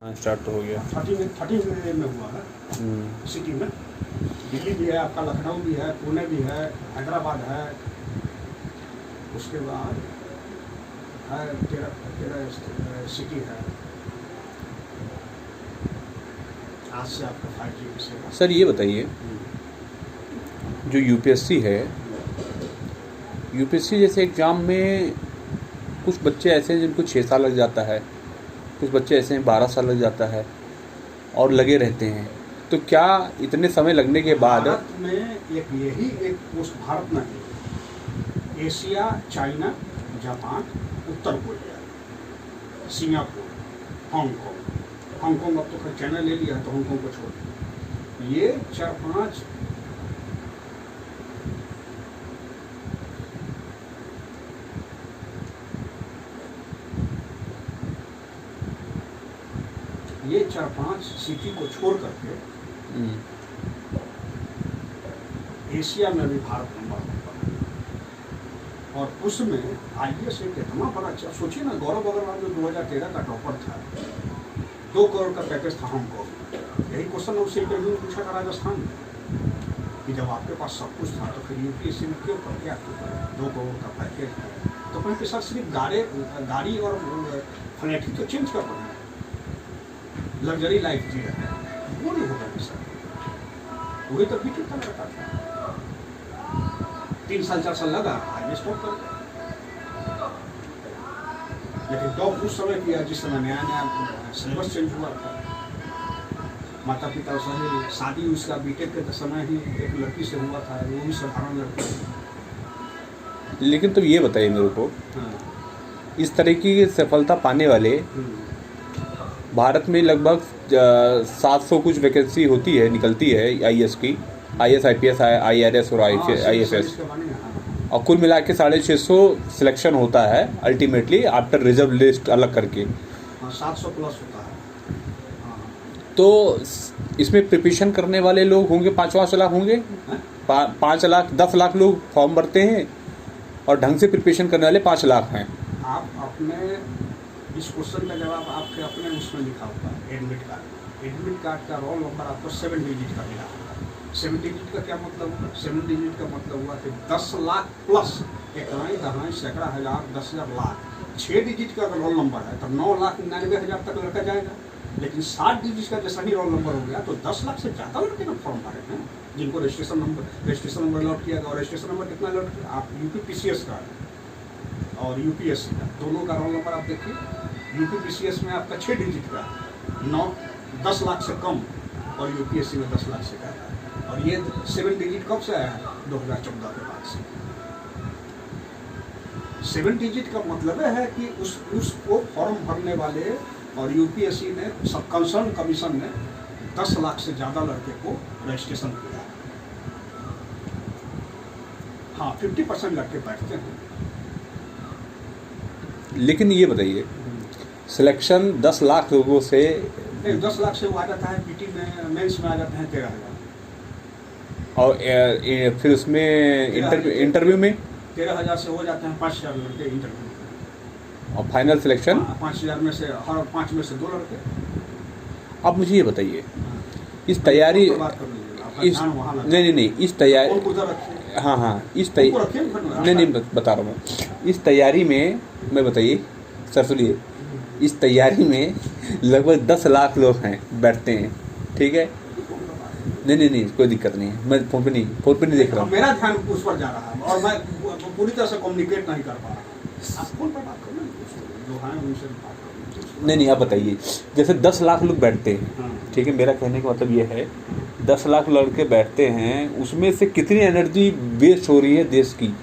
हाँ स्टार्ट तो हो गया। 13 में हुआ है सिटी में। दिल्ली भी है, आपका लखनऊ भी है, पुणे भी है, हैदराबाद है, उसके बाद है तेरह सिटी है। आज से आपका 5G की सेवा। सर ये बताइए, जो यूपीएससी है, यूपीएससी जैसे एग्ज़ाम में कुछ बच्चे ऐसे हैं जिनको 6 साल लग जाता है, कुछ बच्चे ऐसे हैं 12 साल लग जाता है और लगे रहते हैं। तो क्या इतने समय लगने के बाद भारत में यही पोस्ट भारत में है, एशिया, चाइना, जापान, उत्तर कोरिया, सिंगापुर, हांगकांग अब तो खैर चाइना ले लिया है तो हांगकांग को छोड़ दिया। ये 4-5 सिटी को छोड़ करके एशिया में भी भारत नंबर 1 पर है। और उसमें IAS एक इतना बड़ा, सोचिए ना, गौरव अग्रवाल जो 2013 का टॉपर था, 2 करोड़ का पैकेज था हांगकांग में। यही क्वेश्चन उससे इंटरव्यू में पूछा था राजस्थान में कि जब आपके पास सब कुछ था तो फिर यूपीएससी में क्यों कर क्या 2 करोड़ का पैकेज है। तो कहीं के साथ सिर्फ गाड़ी और फ्लैट ही तो चेंज कर रहे हैं, लग्जरी लाइफ जी रहे हैं, वो नहीं होगा सर। वही तो भी कितना करता था, 3 साल 4 साल लगा, आज स्टॉप कर दिया। लेकिन टॉप उस समय किया जिस समय नया नया सिलेबस चेंज हुआ था। माता पिता सही, शादी उसका बीटेक के समय ही एक लड़की से हुआ था, वो भी साधारण लड़की। लेकिन तो ये बताइए मेरे को, हाँ। इस इस तरह की सफलता पाने वाले भारत में लगभग 700 कुछ वैकेंसी होती है, निकलती है IAS की, IAS IPS IRS और IFS, और कुल मिला के 650 सिलेक्शन होता है अल्टीमेटली आफ्टर रिजर्व लिस्ट अलग करके। 700 प्लस होता है। तो इसमें प्रिपरेशन करने वाले लोग होंगे 5 लाख होंगे, 5 लाख 10 लाख लोग फॉर्म भरते हैं और ढंग से प्रिपरेशन करने वाले 5 लाख हैं। आप अपने इस क्वेश्चन का जवाब आपके अपने उसमें लिखा हुआ है, एडमिट कार्ड का रोल नंबर आपको 7 डिजिट का मिला होगा। 7 डिजिट का क्या मतलब हुआ? 7 डिजिट का मतलब हुआ कि 10 लाख प्लस, इकाई दहाई सैकड़ा हज़ार 10,000 लाख, 6 डिजिट का अगर रोल नंबर है तो 9,99,000 तक लड़का जाएगा। लेकिन 7 डिजिट का जैसा ही रोल नंबर हो गया तो 10 लाख से ज़्यादा लड़के ना फॉर्म भरे हैं, जिनको रजिस्ट्रेशन नंबर लॉट किया गया। और रजिस्ट्रेशन नंबर कितना लॉट किया? आप UPPCS का और UPSC का दोनों का रोल नंबर आप देखिए। UPPCS में आपका 6 डिजिट का 10 लाख से कम, और UPSC में 10 लाख से ज़्यादा। और ये 7 डिजिट कब से आया है? 2014 के बाद से। 7 डिजिट का मतलब है कि उसको फॉर्म भरने वाले और UPSC ने सब कंसर्न कमीशन ने 10 लाख से ज़्यादा लड़के को रजिस्ट्रेशन किया। हाँ, 50% लड़के बैठते हैं। लेकिन ये बताइए, सिलेक्शन 10 लाख लोगों से, 10 लाख से वो आ जाता है PT में, मेंस में आ जाते हैं 13,000, और फिर उसमें इंटरव्यू में 13,000 से हो जाते हैं 5,000 लड़के इंटरव्यू में। और फाइनल सिलेक्शन 5,000 में से हर 5 में से 2 लड़के। अब मुझे ये बताइए, इस तैयारी इस नहीं इस तैयारी, हाँ इस तैयारी नहीं बता रहा हूँ मैं, इस तैयारी में मैं बताइए सर, सुनिए, इस तैयारी में लगभग 10 लाख लोग हैं, बैठते हैं, ठीक है? नहीं कोई दिक्कत नहीं है, मैं फोन पे नहीं देख रहा हूँ। मेरा ध्यान उस पर जा रहा है और मैं पूरी तरह से कम्युनिकेट नहीं कर पा रहा। आप फोन पर बात करो, जो हैं उनसे बात करो। नहीं आप बताइए, जैसे 10 लाख लोग बैठते हैं, ठीक है, मेरा कहने का मतलब ये है 10 लाख लड़के बैठते हैं, उसमें से कितनी एनर्जी वेस्ट हो रही है देश की।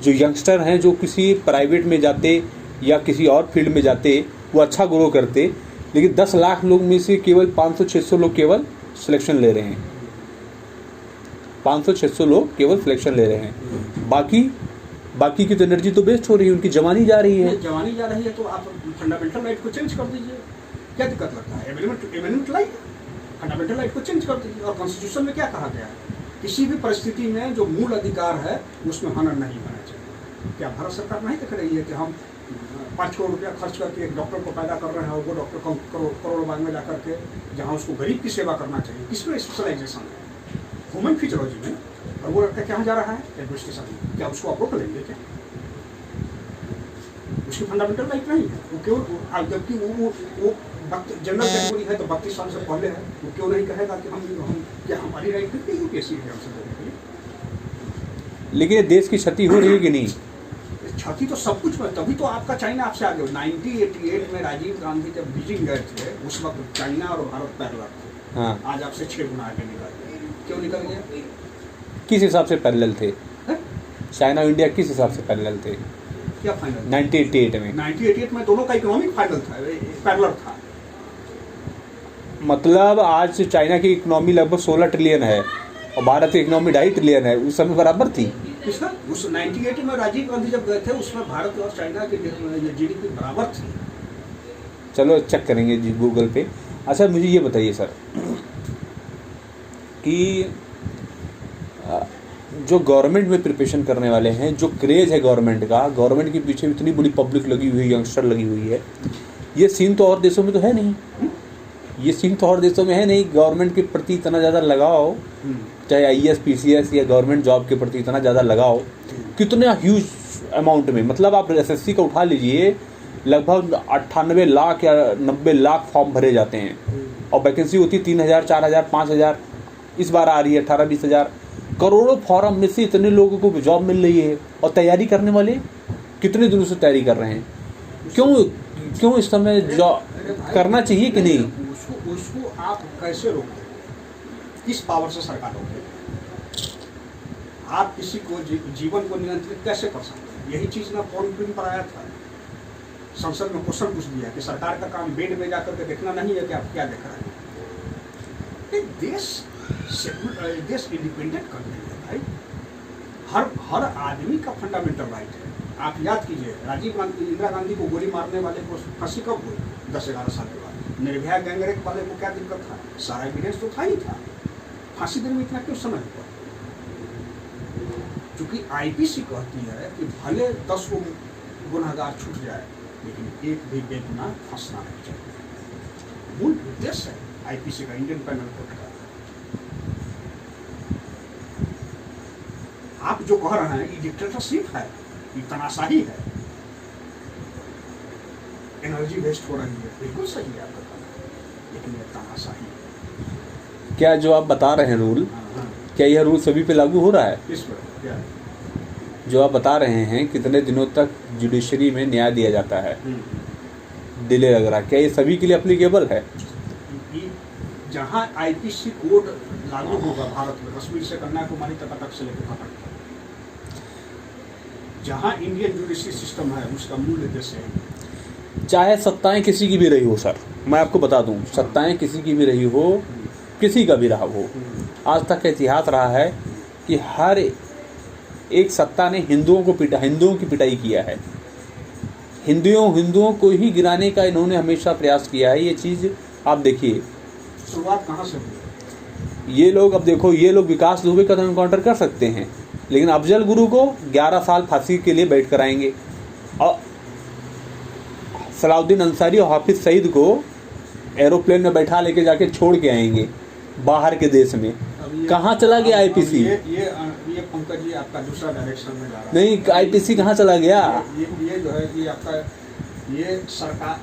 जो यंगस्टर हैं, जो किसी प्राइवेट में जाते या किसी और फील्ड में जाते, वो अच्छा ग्रो करते, लेकिन 10 लाख लोग में से केवल 500-600 लोग केवल सिलेक्शन ले रहे हैं। 500-600 लोग केवल सिलेक्शन ले रहे हैं, बाकी की तो एनर्जी तो वेस्ट हो रही है, उनकी जवानी जा रही है। तो आप फंडामेंटल राइट को चेंज कर दीजिए, क्या दिक्कत लगता है? एमेंडमेंट लाइए, फंडामेंटल राइट को चेंज कर दीजिए। और कॉन्स्टिट्यूशन में क्या कहा गया है? किसी भी परिस्थिति में जो मूल अधिकार है उसमें हनन नहीं होना चाहिए। क्या भारत सरकार नहीं देख रही है कि हम 5 करोड़ रुपया खर्च करके एक डॉक्टर को पैदा कर रहे हैं और वो डॉक्टर करोड़ बाद में जाकर के जहाँ उसको गरीब की सेवा करना चाहिए, किसमें स्पेशलाइजेशन है? ह्यूमन फिजियोलॉजी में। और वो लड़का कहाँ जा रहा है? एडमिनिस्ट्रेशन में। क्या उसको अप्रोच लेंगे क्या? उसकी फंडामेंटल राइट नहीं है वो क्यों? जबकि वो जनरल कैटेगरी है तो 32 साल से पहले है, वो क्यों नहीं कहेगा कि हम क्या हमारी राइट नहीं है यूपीएससी एग्जाम से देने के लिए? लेकिन ये देश की क्षति हो रही है कि नहीं? क्षति तो सब कुछ में, तभी तो आपका चाइना आपसे आगे। 1988 में राजीव गांधी जब बीजिंग गए थे उस वक्त चाइना और भारत पैरेलल थे। हाँ। आज आपसे 6 गुना आगे निकल गए। क्यों निकल गया? किस हिसाब से पैरेलल थे? चाइना और इंडिया किस हिसाब से पैरेलल थे? क्या फाइनल? 1988 में। 1988 में दोनों का इकोनॉमिक फाइनल था, पैरेलल था। मतलब आज चाइना की इकोनॉमी लगभग 16 ट्रिलियन है और भारत की इकोनॉमी 2.5 ट्रिलियन है, उस समय बराबर थी। किसका? उस 1988 में राजीव गांधी जब गए थे उसमें भारत और चाइना की जीडीपी बराबर थी। चलो चेक करेंगे जी गूगल पे। अच्छा मुझे ये बताइए सर कि जो गवर्नमेंट में प्रिपरेशन करने वाले हैं, जो क्रेज़ है गवर्नमेंट का, गवर्नमेंट के पीछे इतनी बड़ी पब्लिक लगी हुई है, यंगस्टर लगी हुई है, ये सीन तो और देशों में तो है नहीं। ये सीन तो और देशों में है नहीं। गवर्नमेंट के प्रति इतना ज़्यादा लगाओ, चाहे IAS PCS या गवर्नमेंट जॉब के प्रति इतना ज़्यादा लगाओ, कितने ह्यूज अमाउंट में। मतलब आप SSC का उठा लीजिए, लगभग 98 लाख या 90 लाख फॉर्म भरे जाते हैं और वैकेंसी होती है 3000, 4000, 5000, इस बार आ रही है 18-20 हज़ार। करोड़ों फॉर्म में से इतने लोगों को जॉब मिल रही है और तैयारी करने वाले कितने दिनों से तैयारी कर रहे हैं। क्यों इस समय जॉब करना चाहिए कि नहीं? उसको आप कैसे रोकें? किस पावर से सरकार रोके? आप किसी को जीवन को नियंत्रित कैसे कर सकते हैं? यही चीज ना फोन फिल्म पर आया था, संसद में क्वेश्चन पूछ दिया कि सरकार का काम बेड में जाकर के देखना नहीं है कि आप क्या देख रहे हैं। देश इंडिपेंडेंट कंट्री है भाई। हर आदमी का फंडामेंटल राइट है। आप याद कीजिए इंदिरा गांधी को गोली मारने वाले को फांसी कब हुई? 10-11 साल के बाद। निर्भया गैंगरेप वाले को क्या दिक्कत था? सारा एविडेंस तो था ही था। फांसी देने में इतना क्यों समय हुआ? क्योंकि IPC कहती है कि भले 10 को गुनहगार छूट जाए लेकिन एक भी बेगुनाह फंसना नहीं चाहिए। मूल उद्देश्य है IPC का, इंडियन पैनल कोड का। आप जो कह रहे हैं ये डिक्टेटरशिप है, ये तानाशाही है, एनर्जी वेस्ट हो रही है, बिल्कुल सही है आपका कहना, लेकिन ये तानाशाही है। क्या जो आप बता रहे हैं रूल, क्या यह रूल सभी पे लागू हो रहा है? किस पर? क्या है? जो आप बता रहे हैं कितने दिनों तक जुडिशरी में न्याय दिया जाता है, डिले लग रहा है, क्या ये सभी के लिए एप्लीकेबल है? जहाँ IPC कोड लागू होगा भारत में, कश्मीर से कन्याकुमारी तक से लेकर कटक, जहाँ इंडियन जुडिशरी सिस्टम है उसका मूल उद्देश्य है। चाहे सत्ताएं किसी की भी रही हो सर, मैं आपको बता दूं, सत्ताएं किसी की भी रही हो, किसी का भी रहा हो, आज तक का इतिहास रहा है कि हर एक सत्ता ने हिंदुओं की पिटाई किया है। हिंदुओं को ही गिराने का इन्होंने हमेशा प्रयास किया है। ये चीज़ आप देखिए, शुरुआत कहाँ से हुई? ये लोग, अब देखो, ये लोग विकास दुबे का तो एनकाउंटर कर सकते हैं, लेकिन अफजल गुरु को 11 साल फांसी के लिए बैठ कर आएंगे और सलाउद्दीन अंसारी और हाफिज सईद को एरोप्लेन में बैठा लेके जाके छोड़ के आएंगे बाहर के देश में। कहाँ चला गया IPC? ये पंकज जी आपका दूसरा डायरेक्शन में जा रहा है। नहीं, IPC कहाँ चला गया? ये जो है ये आपका ये सरकार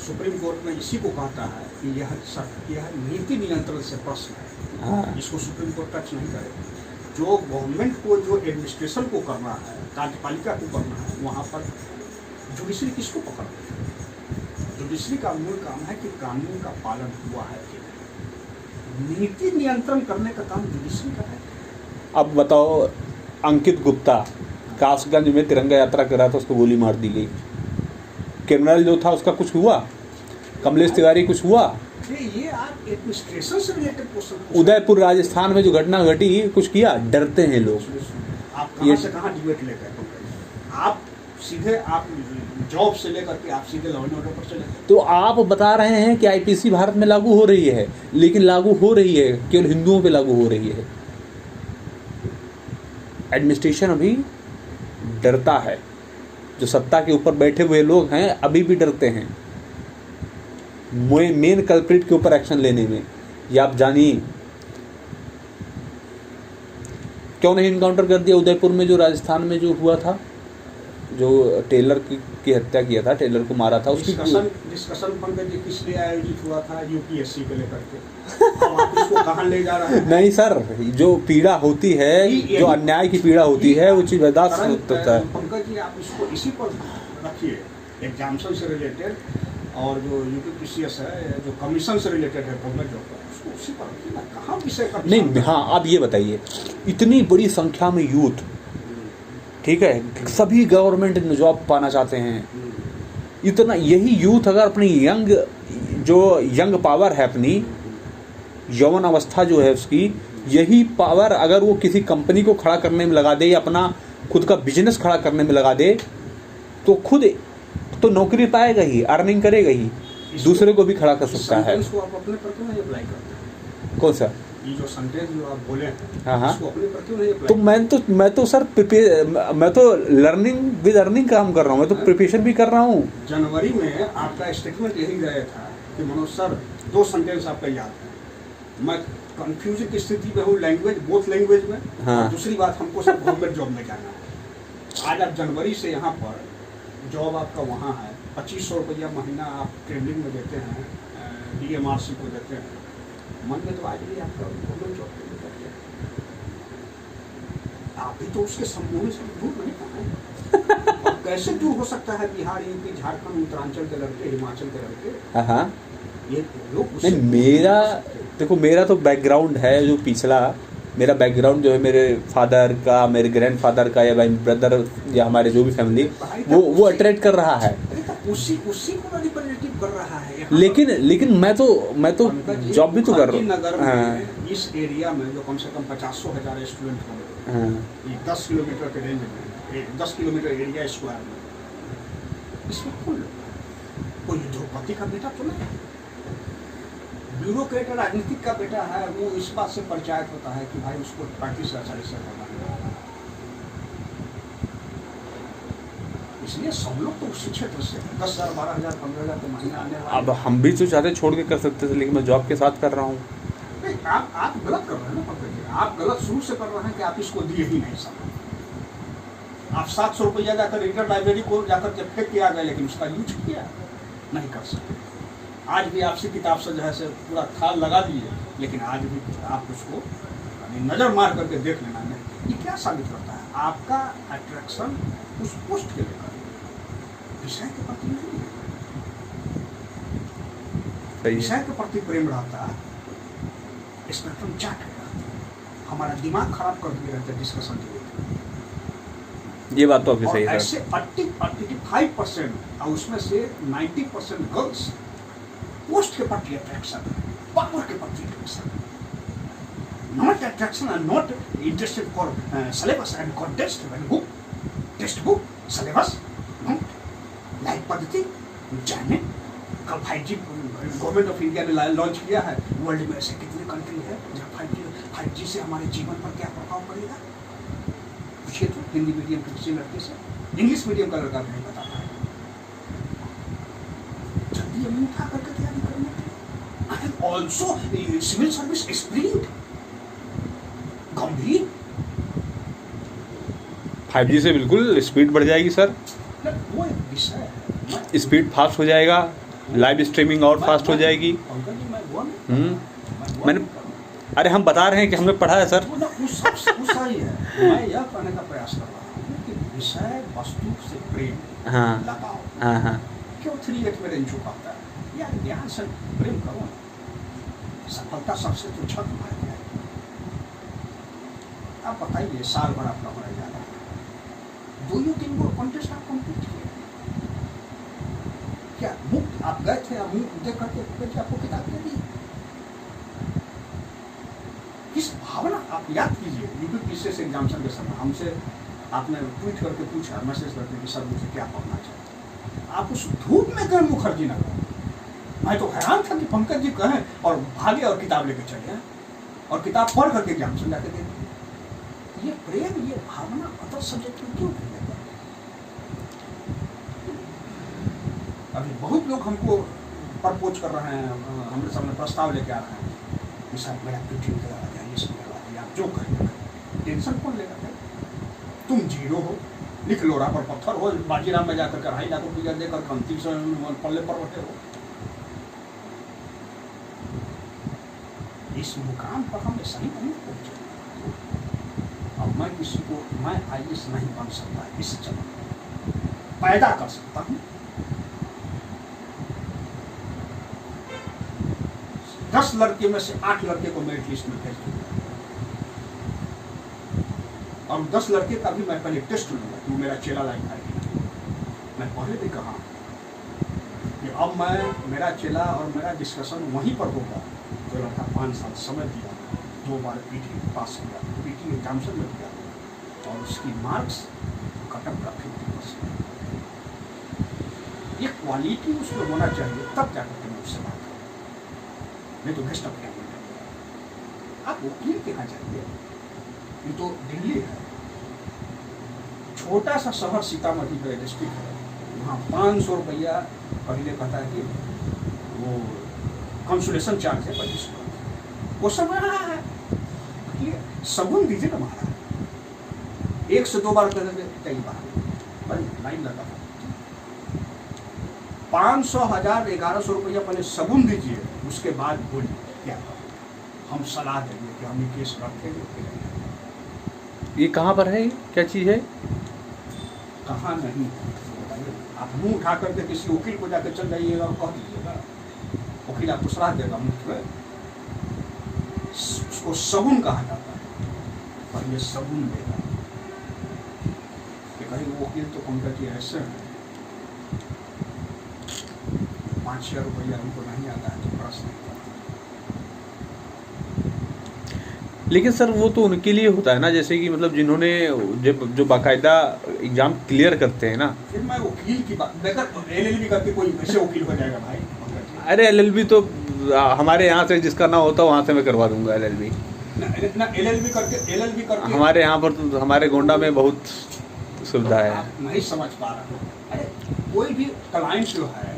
सुप्रीम कोर्ट में इसी को कहता है कि यह नीति नियंत्रण से प्रश्न है। हाँ। इसको सुप्रीम कोर्ट टच नहीं करेगा। जो गवर्नमेंट को, जो एडमिनिस्ट्रेशन को करना है, कार्यपालिका को करना है, वहाँ पर जुडिशरी किसको पकड़ना है? जुडिशरी का मूल काम है कि कानून का पालन हुआ है कि नहीं। नीति नियंत्रण करने का काम जुडिशरी का है। अब बताओ, अंकित गुप्ता कासगंज में तिरंगा यात्रा कर रहा था, उसको गोली मार दी गई। क्रिमिनल जो था उसका कुछ हुआ? कमलेश तिवारी कुछ हुआ? ये आप एडमिनिस्ट्रेशन से रिलेटेड क्वेश्चन। उदयपुर राजस्थान में जो घटना घटी, कुछ किया? डरते हैं लोग। आप कहाँ से कहाँ डिबेट लेकर आप सीधे आप जॉब से लेकर के आप सीधे लॉ एंड ऑर्डर पर चले। तो आप बता रहे हैं कि IPC भारत में लागू हो रही है, लेकिन लागू हो रही है केवल हिंदुओं पे लागू हो रही है। एडमिनिस्ट्रेशन अभी डरता है जो सत्ता के ऊपर बैठे हुए लोग हैं अभी भी डरते हैं मेन कल्प्रिट के ऊपर एक्शन लेने में। ये आप जानिए। क्यों नहीं इनकाउंटर कर दिया उदयपुर में, जो राजस्थान में जो हुआ था, जो टेलर की हत्या किया था, टेलर को मारा था, उसकी डिस्कशन पंकज जी किस लिए आयोजित हुआ था? यूपीएससी को लेकर के। अब आप इसको कहां ले जा रहे हैं? नहीं सर, जो पीड़ा होती है, जो अन्याय की पीड़ा होती है, वो चीज बर्दाश्त होता है। पंकज जी आप इसको इसी पर रखिए, एग्जाम्सन से रिलेटेड और जो यूपीपीसीएस है, जो कमीशन से रिलेटेड है गवर्नमेंट जॉब का, उसको उसी पर रखिए ना। कहाँ विषय का नहीं। हाँ, आप ये बताइए, इतनी बड़ी संख्या में यूथ, ठीक है, सभी गवर्नमेंट जॉब पाना चाहते हैं, इतना, यही यूथ अगर अपनी यंग पावर है, अपनी यौवन अवस्था जो है उसकी, यही पावर अगर वो किसी कंपनी को खड़ा करने में लगा दे या अपना खुद का बिजनेस खड़ा करने में लगा दे, तो खुद तो नौकरी पाएगा ही, अर्निंग करेगा ही, दूसरे को भी खड़ा कर सकता है। इसको आप अपने पर क्यों नहीं अप्लाई करते हैं? कौन सा? ये जो सेंटेंस जो आप बोले हैं, हाँ, इसको अपने पर क्यों नहीं अप्लाई? तो मैं तो सर मैं तो लर्निंग विद अर्निंग काम कर रहा हूँ, मैं तो प्रिपरेशन भी कर रहा हूँ। जनवरी में आपका स्टेटमेंट यही रहा था कि मनोज सर 2 सेंटेंस आपका याद है, मैं कंफ्यूजन की स्थिति में हूँ, लैंग्वेज बोथ लैंग्वेज में। हाँ। और दूसरी बात, हमको सब गवर्नमेंट जॉब में जाना है। आज आप जनवरी से यहाँ पर जॉब आपका वहाँ है, 2500 रुपया महीना आप ट्रेनिंग में देते हैं, DMRC को देते हैं, मन में तो आज भी आपका गवर्नमेंट जॉब में करते हैं। आप भी तो उसके संपूर्ण से दूर नहीं पाए। और कैसे दूर हो सकता है? बिहार, यूपी, झारखंड, उत्तरांचल के लड़के, हिमाचल के लड़के, हाँ, ये लोग नहीं, मेरा देखो, मेरा तो बैकग्राउंड है जो पिछला, मेरा बैकग्राउंड जो है मेरे फादर का, मेरे ग्रैंडफादर का, या भाई ब्रदर, या हमारे जो भी फैमिली, वो अट्रैक्ट कर रहा है, उसी को रिप्रेजेंटेटिव कर रहा है। लेकिन मैं तो जॉब भी तो कर रहा हूँ। नगर में, इस एरिया में जो कम से कम 50,000 स्टूडेंट होंगे, ये 10 किलोमीटर के रेंज में, 10 किलोमीटर एरिया स्क्वायर में, इसमें कौन लोग? कोई उद्योगपति का बेटा तो नहीं, ब्यूरोक्रेट राजनीतिक का बेटा है। वो इस बात से परिचय होता है कि भाई उसको 35 से 40 से करना है। इसलिए सब लोग तो उसी क्षेत्र से 10,000, 12,000, 15,000 के महीना आने वाले। अब हम भी तो चाहते छोड़ के कर सकते थे, लेकिन मैं जॉब के साथ कर रहा हूँ। नहीं, आप गलत कर रहे हैं ना पंकज जी, आप गलत शुरू से कर रहे हैं कि आप इसको दिए ही नहीं समय। आप 700 रुपया जाकर रीडर लाइब्रेरी को जाकर जब फेंक किया गया, लेकिन उसका यूज किया नहीं कर सकते। आज भी आपसी किताब से जो है से पूरा थाल लगा दिए, लेकिन आज भी आप उसको नजर मार करके देख लेना नहीं। ये क्या साबित करता है? आपका अट्रैक्शन उस पोस्ट के लेकर, विषय के प्रति नहीं है। विषय के प्रति प्रेम रहता, स्पेक्ट्रम चाट रहता, हमारा दिमाग खराब कर दिए रहते डिस्कशन के। ये बात तो आपकी सही है। ऐसे 85% और उसमें से 90% गर्ल्स पोस्ट के प्रति अट्रैक्शन, पावर के प्रति attraction, not attraction and not interested for syllabus and contest book, text book, syllabus, life पद्धति जाने। कल 5G गवर्नमेंट ऑफ इंडिया ने लॉन्च किया है। वर्ल्ड में ऐसे कितने कंट्री है जहाँ 5G से हमारे जीवन पर क्या प्रभाव पड़ेगा? पूछिए तो हिंदी मीडियम के किसी लड़के से, इंग्लिश मीडियम का लड़का नहीं बता पाएगा। जल्दी अमीन उठा करके तैयारी करने के। ऑल्सो सिविल सर्विस स्प्रिंट गंभीर। 5G से बिल्कुल स्पीड बढ़ जाएगी सर, वो एक विषय है, स्पीड फास्ट हो जाएगा, लाइव स्ट्रीमिंग और फास्ट हो जाएगी। मैंने, अरे हम बता रहे हैं कि हमने पढ़ा है सर। उस सही है। मैं यह कहने का प्रयास कर रहा हूँ कि विषय वस्तु से प्रेम लगाओ। हाँ। क्यों 3-8 में रेंज चुकाता है? यार ज्ञान से प्रेम करो। सफलता सबसे तो छत मार गया। आप बताइए, साल भर आपका होने जा रहा है, 2-3 गो कॉन्टेस्ट आप कंप्लीट किए क्या? मुफ्त आप गए थे, आप मुफ्त देख करके आपको किताब दे दी। किस भावना? आप याद कीजिए, यूपीपीसीएस एग्जामिनेशन के समय हमसे आपने ट्वीट करके पूछा, मैसेज करके कि सर मुझे क्या पढ़ना चाहिए। आप उस धूप में गए मुखर्जी नगर। मैं तो हैरान था कि पंकज जी कहें और भागे और किताब लेके चले और किताब पढ़ करके एग्जामिनेशन जाके दे दी। ये प्रेम, ये भावना अदर सब्जेक्ट में क्यों नहीं लेते? अभी बहुत लोग हमको प्रपोज कर रहे हैं, हमारे सामने प्रस्ताव लेके आ रहे हैं कि साहब मेरा पीटीएम करवा दिया, ये सब करवा दिया, आप जो करेंगे। टेंशन कौन लेगा भाई? तुम जीरो हो, लिख लो राह पर पत्थर हो, बाजीराम में जाकर 2.5 लाख रुपया देकर खंती से पल्ले पर बैठे हो। इस मुकाम पर हम सही नहीं पहुंचे। अब मैं किसी को, मैं आईएएस नहीं बन सकता, इस चलन पैदा कर सकता हूँ। 10 लड़के में से 8 लड़के को मेरिट लिस्ट में भेज दूंगा, और 10 लड़के का भी मैं पहले टेस्ट लूंगा कि मेरा चेला लायक है। मैं पहले भी कहा कि अब मैं, मेरा चेला और मेरा डिस्कशन वहीं पर होगा। जो लड़का 5 साल समय दिया, 2 बार पीटी पास किया, पीटी एग्जामिनेशन में दिया, और उसकी मार्क्स कटअप का 50%, ये क्वालिटी उसमें होना चाहिए, तब जाकर के मैं उससे बात करूँ। नहीं तो बेस्ट ऑफ क्या आप वकील के यहाँ जाइए, ये तो दिल्ली है, छोटा सा शहर सीतामढ़ी का डिस्ट्रिक्ट है, वहाँ 500 रुपया पहले कहता है कि वो कंसुलेशन चार्ज है 2500, वो सब रहा है। ये सबूत दीजिए ना महाराज, 1 से 2 बार कर देंगे, कई बार बड़ी लाइन लगा 500, 1000, 1100 रुपया पहले सबूत दीजिए, उसके बाद बोलिए क्या हम सलाह देंगे कि हम ये केस रखेंगे। ये कहाँ पर है, क्या चीज़ है? कहाँ नहीं बताइए। आप मुंह उठा करके किसी वकील को जाकर चल जाइएगा और कह दीजिएगा, वकील आपको सलाह देगा मुफ्त में। उसको सबून कहा जाता है, पहले सबून देगा कि कहीं वो वकील तो पंकज जी ऐसे हैं, 5,000 रुपया उनको नहीं आता है तो प्रश्न नहीं करता। लेकिन सर वो तो उनके लिए होता है ना, जैसे कि मतलब जिन्होंने जो बाकायदा एग्जाम क्लियर करते हैं ना। फिर मैं वकील की बात बेहतर LLB करके कोई ऐसे वकील हो जाएगा भाई? अरे LLB तो हमारे यहाँ से जिसका ना होता वहाँ से मैं करवा दूंगा LLB। ना LLB करके हमारे यहाँ पर तो, हमारे गोंडा में बहुत सुविधा है। आप नहीं समझ पा रहे हो। अरे कोई भी क्लाइंट जो है